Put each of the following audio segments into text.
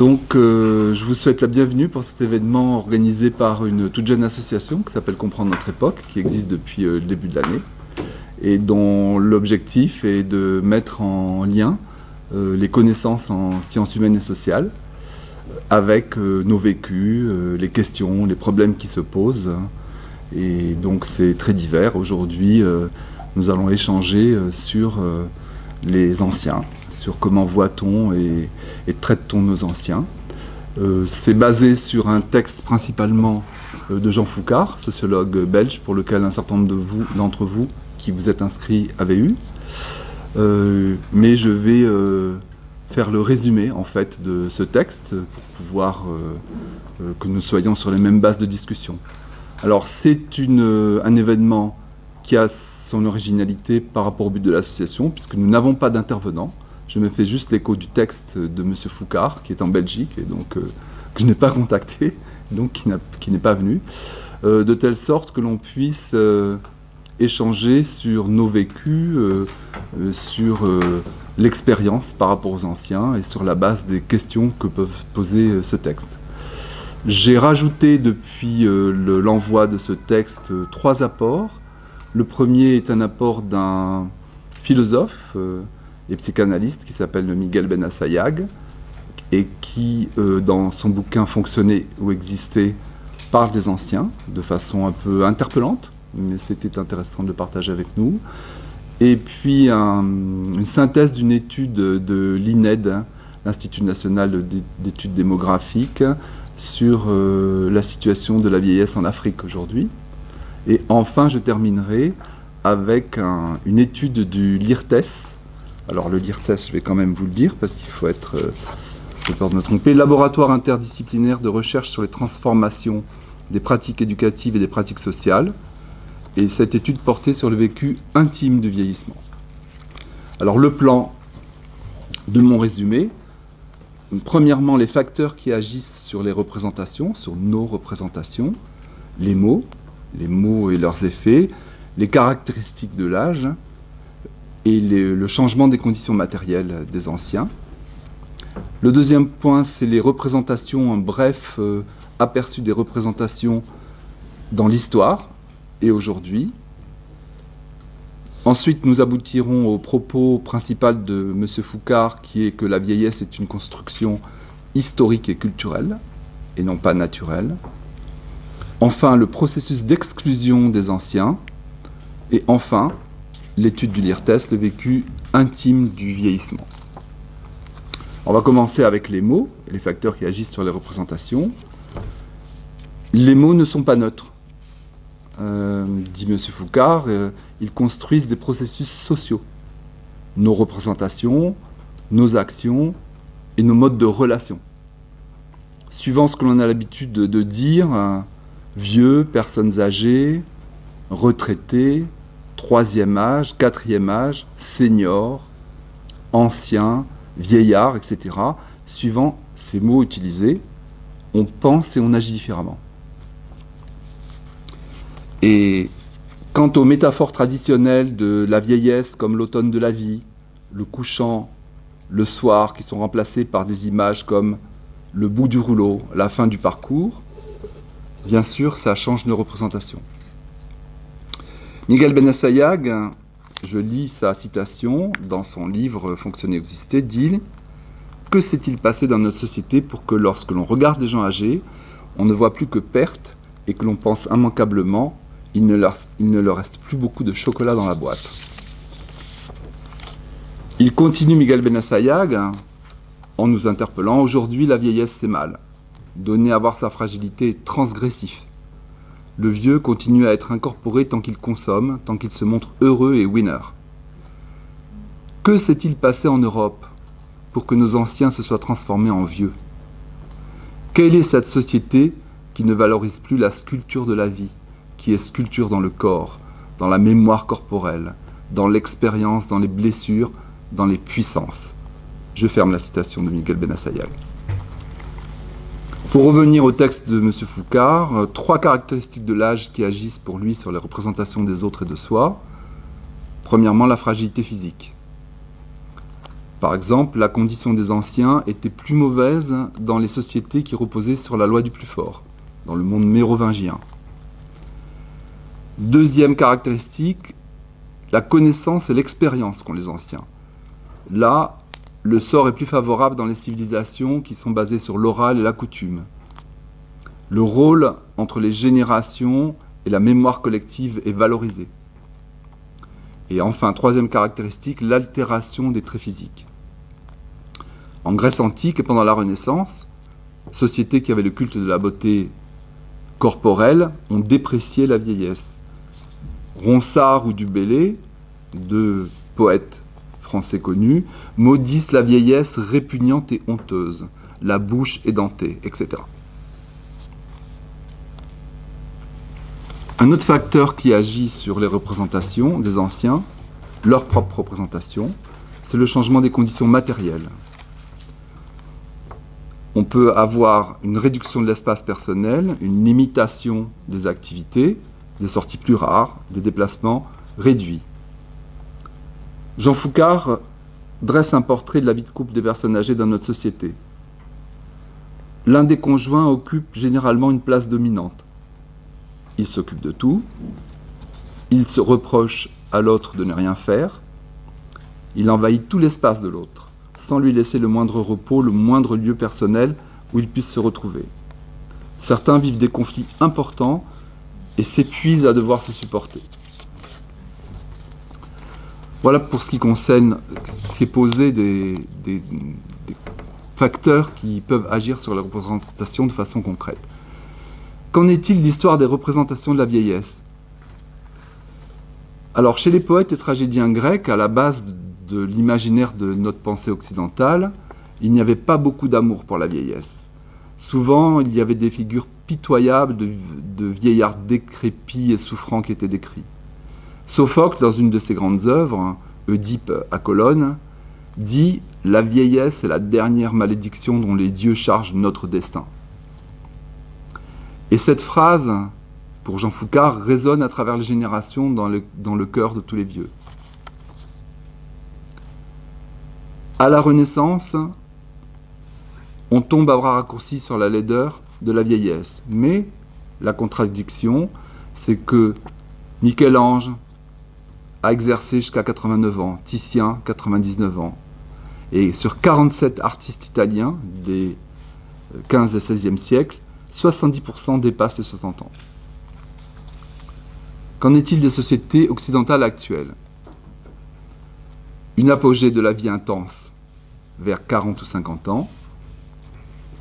Je vous souhaite la bienvenue pour cet événement organisé par une toute jeune association qui s'appelle Comprendre notre époque, qui existe depuis le début de l'année, et dont l'objectif est de mettre en lien les connaissances en sciences humaines et sociales avec nos vécus, les questions, les problèmes qui se posent. Et donc c'est très divers. Aujourd'hui, nous allons échanger sur les anciens, sur comment voit-on et traite-t-on nos anciens. C'est basé sur un texte principalement de Jean Foucard, sociologue belge, pour lequel un certain nombre d'entre vous qui vous êtes inscrits avaient eu. Mais je vais faire le résumé en fait de ce texte pour pouvoir que nous soyons sur les mêmes bases de discussion. Alors c'est un événement qui a son originalité par rapport au but de l'association, puisque nous n'avons pas d'intervenant. Je me fais juste l'écho du texte de M. Foucard, qui est en Belgique, et donc que je n'ai pas contacté, donc qui n'est pas venu, de telle sorte que l'on puisse échanger sur nos vécus, sur l'expérience par rapport aux anciens, et sur la base des questions que peuvent poser ce texte. J'ai rajouté depuis l'envoi de ce texte 3 apports. Le premier est un apport d'un philosophe et psychanalyste qui s'appelle Miguel Benassayag et qui, dans son bouquin Fonctionner ou exister, parle des anciens de façon un peu interpellante, mais c'était intéressant de le partager avec nous. Et puis une synthèse d'une étude de l'INED, l'Institut national d'études démographiques, sur la situation de la vieillesse en Afrique aujourd'hui. Et enfin, je terminerai avec une étude du LIRTES. Alors le LIRTES, je vais quand même vous le dire, parce qu'il faut être, j'ai peur de me tromper, Laboratoire interdisciplinaire de recherche sur les transformations des pratiques éducatives et des pratiques sociales. Et cette étude portait sur le vécu intime du vieillissement. Alors le plan de mon résumé, premièrement, les facteurs qui agissent sur les représentations, sur nos représentations, les mots et leurs effets, les caractéristiques de l'âge et le changement des conditions matérielles des anciens. Le deuxième point, c'est les représentations, un bref aperçu des représentations dans l'histoire et aujourd'hui. Ensuite, nous aboutirons au propos principal de M. Foucard, qui est que la vieillesse est une construction historique et culturelle, et non pas naturelle. Enfin, le processus d'exclusion des anciens. Et enfin, l'étude du LIRTES, le vécu intime du vieillissement. On va commencer avec les mots, les facteurs qui agissent sur les représentations. Les mots ne sont pas neutres. Dit M. Foucard, ils construisent des processus sociaux. Nos représentations, nos actions et nos modes de relation. Suivant ce que l'on a l'habitude de dire, vieux, personnes âgées, retraités, 3e âge, 4e âge, seniors, anciens, vieillards, etc. Suivant ces mots utilisés, on pense et on agit différemment. Et quant aux métaphores traditionnelles de la vieillesse comme l'automne de la vie, le couchant, le soir, qui sont remplacées par des images comme le bout du rouleau, la fin du parcours, bien sûr, ça change nos représentations. Miguel Benassayag, je lis sa citation dans son livre Fonctionner ou exister, dit « Que s'est-il passé dans notre société pour que lorsque l'on regarde les gens âgés, on ne voit plus que perte et que l'on pense immanquablement il ne leur reste plus beaucoup de chocolat dans la boîte. » Il continue Miguel Benassayag en nous interpellant « Aujourd'hui, la vieillesse, c'est mal. Donner à voir sa fragilité est transgressif. Le vieux continue à être incorporé tant qu'il consomme, tant qu'il se montre heureux et winner. Que s'est-il passé en Europe pour que nos anciens se soient transformés en vieux? Quelle est cette société qui ne valorise plus la sculpture de la vie, qui est sculpture dans le corps, dans la mémoire corporelle, dans l'expérience, dans les blessures, dans les puissances ?» Je ferme la citation de Miguel Benassayag. Pour revenir au texte de M. Foucard, 3 caractéristiques de l'âge qui agissent pour lui sur les représentations des autres et de soi. Premièrement, la fragilité physique. Par exemple, la condition des anciens était plus mauvaise dans les sociétés qui reposaient sur la loi du plus fort, dans le monde mérovingien. Deuxième caractéristique, la connaissance et l'expérience qu'ont les anciens. Là, le sort est plus favorable dans les civilisations qui sont basées sur l'oral et la coutume. Le rôle entre les générations et la mémoire collective est valorisé. Et enfin, troisième caractéristique, l'altération des traits physiques. En Grèce antique et pendant la Renaissance, sociétés qui avaient le culte de la beauté corporelle ont déprécié la vieillesse. Ronsard ou Du Bellay, deux poètes français connus, maudissent la vieillesse répugnante et honteuse, la bouche édentée, etc. Un autre facteur qui agit sur les représentations des anciens, leur propre représentation, c'est le changement des conditions matérielles. On peut avoir une réduction de l'espace personnel, une limitation des activités, des sorties plus rares, des déplacements réduits. Jean Foucard dresse un portrait de la vie de couple des personnes âgées dans notre société. L'un des conjoints occupe généralement une place dominante. Il s'occupe de tout, il se reproche à l'autre de ne rien faire, il envahit tout l'espace de l'autre, sans lui laisser le moindre repos, le moindre lieu personnel où il puisse se retrouver. Certains vivent des conflits importants et s'épuisent à devoir se supporter. Voilà pour ce qui concerne, ce qui est posé des facteurs qui peuvent agir sur la représentation de façon concrète. Qu'en est-il de l'histoire des représentations de la vieillesse? Alors, chez les poètes et tragédiens grecs, à la base de l'imaginaire de notre pensée occidentale, il n'y avait pas beaucoup d'amour pour la vieillesse. Souvent, il y avait des figures pitoyables de vieillards décrépits et souffrants qui étaient décrits. Sophocle, dans une de ses grandes œuvres, Oedipe à Colonne, dit « La vieillesse est la dernière malédiction dont les dieux chargent notre destin ». Et cette phrase, pour Jean Foucard, résonne à travers les générations dans le cœur de tous les vieux. À la Renaissance, on tombe à bras raccourcis sur la laideur de la vieillesse. Mais la contradiction, c'est que Michel-Ange a exercé jusqu'à 89 ans, Titien, 99 ans. Et sur 47 artistes italiens des 15 et 16e siècles, 70% dépassent les 60 ans. Qu'en est-il des sociétés occidentales actuelles? Une apogée de la vie intense vers 40 ou 50 ans.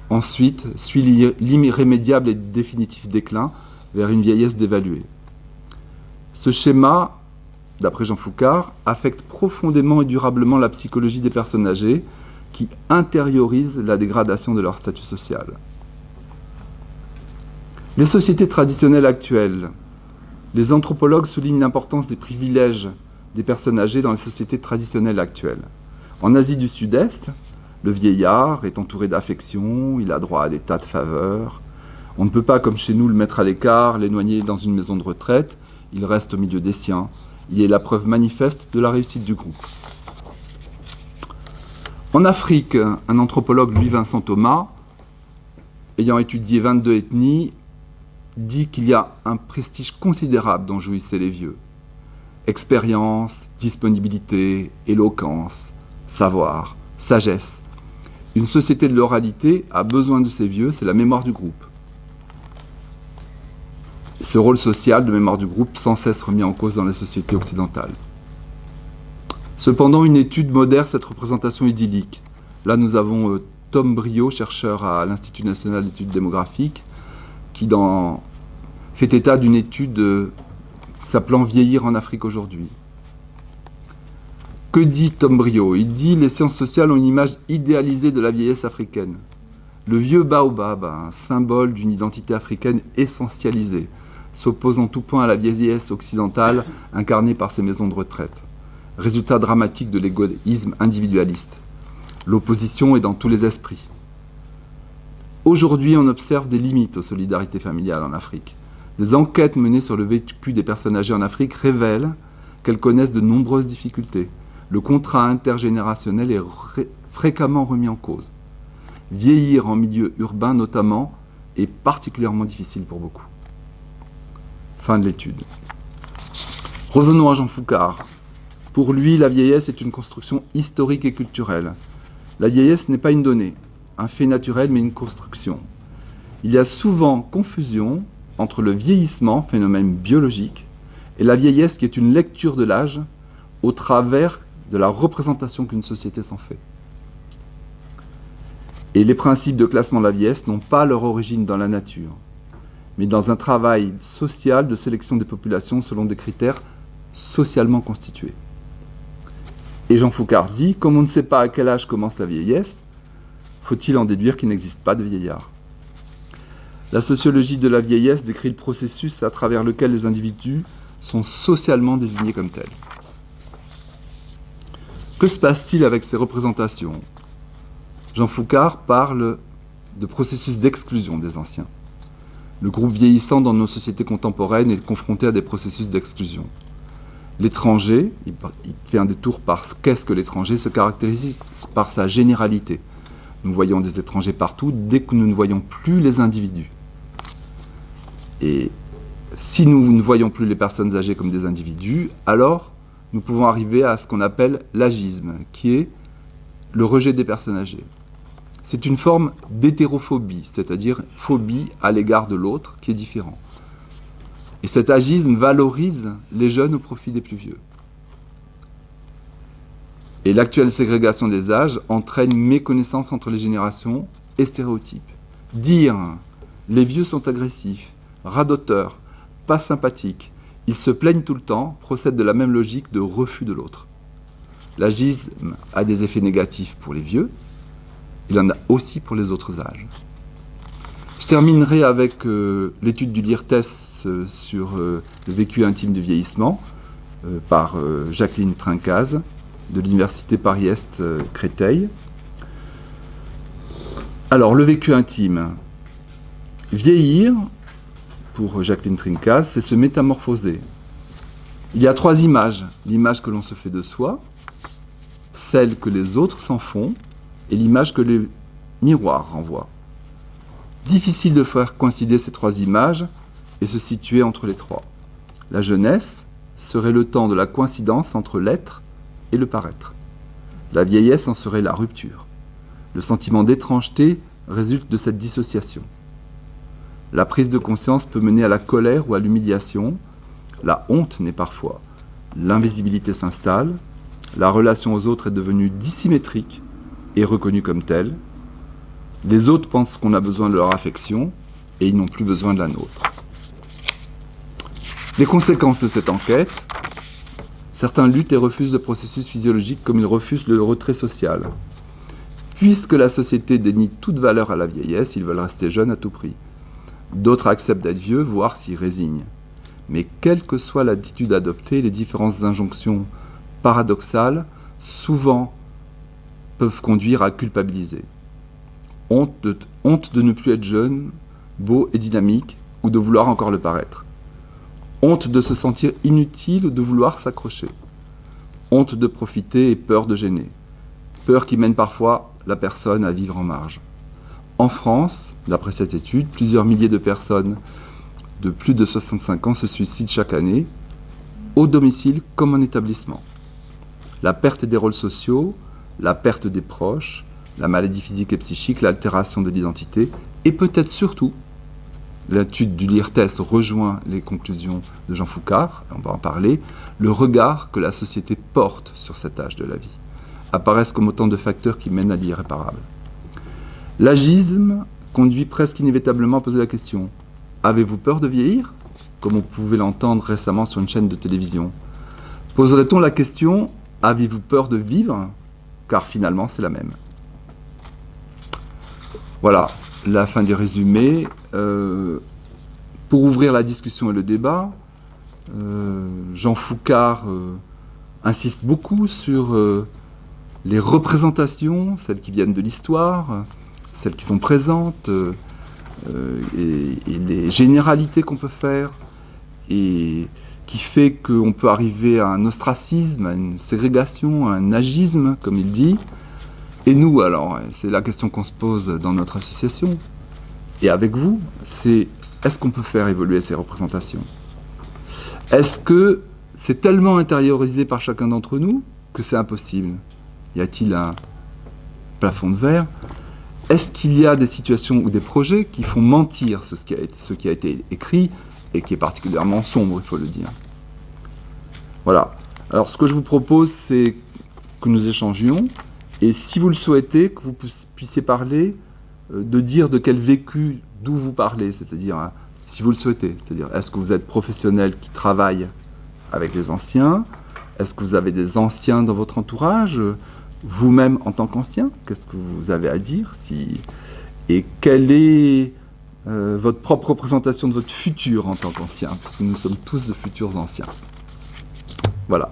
Ensuite, suit l'irrémédiable et définitif déclin vers une vieillesse dévaluée. Ce schéma, d'après Jean Foucard, affecte profondément et durablement la psychologie des personnes âgées qui intériorisent la dégradation de leur statut social. Les sociétés traditionnelles actuelles. Les anthropologues soulignent l'importance des privilèges des personnes âgées dans les sociétés traditionnelles actuelles. En Asie du Sud-Est, le vieillard est entouré d'affection, il a droit à des tas de faveurs. On ne peut pas, comme chez nous, le mettre à l'écart, l'éloigner dans une maison de retraite. Il reste au milieu des siens. Il est la preuve manifeste de la réussite du groupe. En Afrique, un anthropologue, Louis-Vincent Thomas, ayant étudié 22 ethnies, dit qu'il y a un prestige considérable dont jouissaient les vieux. Expérience, disponibilité, éloquence, savoir, sagesse. Une société de l'oralité a besoin de ces vieux, c'est la mémoire du groupe. Ce rôle social de mémoire du groupe sans cesse remis en cause dans les sociétés occidentales. Cependant, une étude modère cette représentation idyllique. Là, nous avons Tom Brio, chercheur à l'Institut national d'études démographiques, qui fait état d'une étude s'appelant « Vieillir en Afrique aujourd'hui ». Que dit Tom Brio? Il dit « Les sciences sociales ont une image idéalisée de la vieillesse africaine. Le vieux baobab, un symbole d'une identité africaine essentialisée, s'oppose en tout point à la vieillesse occidentale incarnée par ces maisons de retraite. Résultat dramatique de l'égoïsme individualiste. L'opposition est dans tous les esprits. Aujourd'hui, on observe des limites aux solidarités familiales en Afrique. Des enquêtes menées sur le vécu des personnes âgées en Afrique révèlent qu'elles connaissent de nombreuses difficultés. le contrat intergénérationnel est fréquemment remis en cause. Vieillir en milieu urbain notamment est particulièrement difficile pour beaucoup. Fin de l'étude. Revenons à Jean Foucard. Pour lui, la vieillesse est une construction historique et culturelle. La vieillesse n'est pas une donnée, un fait naturel, mais une construction. Il y a souvent confusion entre le vieillissement, phénomène biologique, et la vieillesse qui est une lecture de l'âge au travers de la représentation qu'une société s'en fait. Et les principes de classement de la vieillesse n'ont pas leur origine dans la nature, mais dans un travail social de sélection des populations selon des critères socialement constitués. Et Jean Foucard dit, comme on ne sait pas à quel âge commence la vieillesse, faut-il en déduire qu'il n'existe pas de vieillard. La sociologie de la vieillesse décrit le processus à travers lequel les individus sont socialement désignés comme tels. Que se passe-t-il avec ces représentations ? Jean Foucard parle de processus d'exclusion des anciens. Le groupe vieillissant dans nos sociétés contemporaines est confronté à des processus d'exclusion. L'étranger, il fait un détour par qu'est-ce que l'étranger, se caractérise par sa généralité. Nous voyons des étrangers partout dès que nous ne voyons plus les individus. Et si nous ne voyons plus les personnes âgées comme des individus, alors nous pouvons arriver à ce qu'on appelle l'agisme, qui est le rejet des personnes âgées. C'est une forme d'hétérophobie, c'est-à-dire phobie à l'égard de l'autre qui est différent. Et cet agisme valorise les jeunes au profit des plus vieux. Et l'actuelle ségrégation des âges entraîne méconnaissance entre les générations et stéréotypes. Dire « les vieux sont agressifs, radoteurs, pas sympathiques, ils se plaignent tout le temps » procède de la même logique de refus de l'autre. L'agisme a des effets négatifs pour les vieux, il en a aussi pour les autres âges. Je terminerai avec l'étude du LIRTES sur le vécu intime du vieillissement par Jacqueline Trincaz de l'Université Paris-Est Créteil. Alors, le vécu intime. Vieillir, pour Jacqueline Trincaz, c'est se métamorphoser. Il y a 3 images. L'image que l'on se fait de soi, celle que les autres s'en font, et l'image que les miroirs renvoient. Difficile de faire coïncider ces 3 images et se situer entre les 3. La jeunesse serait le temps de la coïncidence entre l'être et le paraître. La vieillesse en serait la rupture. Le sentiment d'étrangeté résulte de cette dissociation. La prise de conscience peut mener à la colère ou à l'humiliation. La honte naît parfois. L'invisibilité s'installe. La relation aux autres est devenue dissymétrique et reconnue comme telle. Les autres pensent qu'on a besoin de leur affection et ils n'ont plus besoin de la nôtre. Les conséquences de cette enquête, certains luttent et refusent le processus physiologique comme ils refusent le retrait social. Puisque la société dénie toute valeur à la vieillesse, ils veulent rester jeunes à tout prix. D'autres acceptent d'être vieux, voire s'y résignent. Mais quelle que soit l'attitude adoptée, les différentes injonctions paradoxales, souvent peuvent conduire à culpabiliser. Honte de ne plus être jeune, beau et dynamique, ou de vouloir encore le paraître. Honte de se sentir inutile ou de vouloir s'accrocher. Honte de profiter et peur de gêner. Peur qui mène parfois la personne à vivre en marge. En France, d'après cette étude, plusieurs milliers de personnes de plus de 65 ans se suicident chaque année, au domicile comme en établissement. La perte des rôles sociaux, la perte des proches, la maladie physique et psychique, l'altération de l'identité, et peut-être surtout, l'étude du LIRTES rejoint les conclusions de Jean Foucard, on va en parler, le regard que la société porte sur cet âge de la vie apparaissent comme autant de facteurs qui mènent à l'irréparable. L'agisme conduit presque inévitablement à poser la question « Avez-vous peur de vieillir ?» comme on pouvait l'entendre récemment sur une chaîne de télévision. Poserait-on la question « Avez-vous peur de vivre ?» car finalement c'est la même. Voilà, la fin du résumé. Pour ouvrir la discussion et le débat, Jean Foucard insiste beaucoup sur les représentations, celles qui viennent de l'histoire, celles qui sont présentes, et les généralités qu'on peut faire, et qui fait qu'on peut arriver à un ostracisme, à une ségrégation, à un agisme, comme il dit. Et nous, alors, c'est la question qu'on se pose dans notre association, et avec vous, c'est est-ce qu'on peut faire évoluer ces représentations? Est-ce que c'est tellement intériorisé par chacun d'entre nous que c'est impossible? Y a-t-il un plafond de verre? Est-ce qu'il y a des situations ou des projets qui font mentir ce qui a été écrit et qui est particulièrement sombre, il faut le dire? Voilà. Alors, ce que je vous propose, c'est que nous échangions, et si vous le souhaitez, que vous puissiez parler, de dire de quel vécu, d'où vous parlez, c'est-à-dire, si vous le souhaitez, c'est-à-dire, est-ce que vous êtes professionnel qui travaille avec les anciens? Est-ce que vous avez des anciens dans votre entourage? Vous-même, en tant qu'ancien, qu'est-ce que vous avez à dire? Et quelle est votre propre représentation de votre futur en tant qu'ancien? Puisque nous sommes tous de futurs anciens. Voilà.